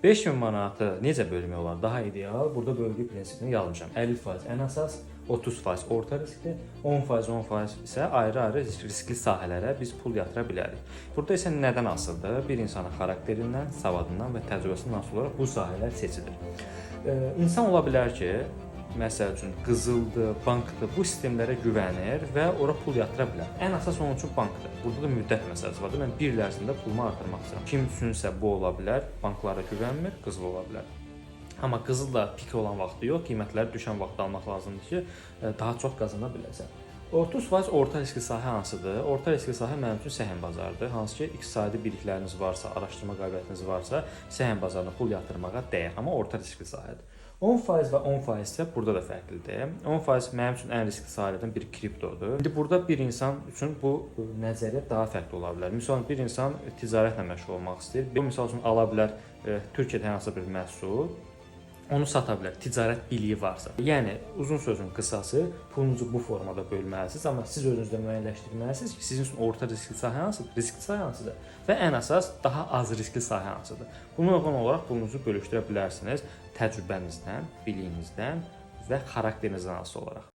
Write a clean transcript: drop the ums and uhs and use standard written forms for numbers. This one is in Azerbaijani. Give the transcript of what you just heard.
5000 manatı necə bölmək olar? Daha ideal. Burada bölgü prinsipini yazmışam. 50% ən əsas, 30% orta riskli, 10% isə ayrı-ayrı riskli sahələrə biz pul yatıra bilərik. Burada isə nədən asılıdır? Bir insanın xarakterindən, savadından və təcrübəsindən asılı olaraq bu sahələr seçilir. İnsan ola bilər ki, məsəl üçün qızıldır, bankdır, bu sistemlərə güvənir və ora pul yatıra bilər. Ən əsas onun üçün bankdır. Burada da müddət məsələsi var. Mən 1 il ərzində pulumu artırmaq istəyirəm. Kim üçünsə bu ola bilər, banklara güvənmir, qızıl ola bilər. Amma qızılda pik olan vaxtı yox, qiymətləri düşən vaxtda almaq lazımdır ki, daha çox qazana biləsən. 30% orta riskli sahə hansıdır? Orta riskli sahə mənim üçün səhəm bazarıdır. Hansı ki, iqtisadi bilikləriniz varsa, araşdırma qabiliyyətiniz varsa, səhəm bazarına pul yatırmağa dəyər, amma orta riskli sahədir. 10% və 10% isə burada da fərqlidir. 10% mənim üçün ən riskli sahələrdən biri kriptodur. İndi burada bir insan üçün bu nəzəriyyə daha fərqli ola bilər. Məsələn, bir insan ticarətlə məşğul olmaq istəyir. Bu misal üçün ala bilər Türkiyədə hansısa bir məhsul, onu sata bilər, ticarət biliyi varsa. Yəni, uzun sözün qısası, pulunuzu bu formada bölməlisiniz, amma siz özünüzdə müəyyənləşdirməlisiniz ki, sizin üçün orta riskli sahə hansıdır, riskli sahə hansıdır və ən əsas, daha az riskli sahə hansıdır. Buna uyğun olaraq pulunuzu bölüşdürə bilərsiniz təcrübənizdən, biliyinizdən və xarakterinizdən asılı olaraq.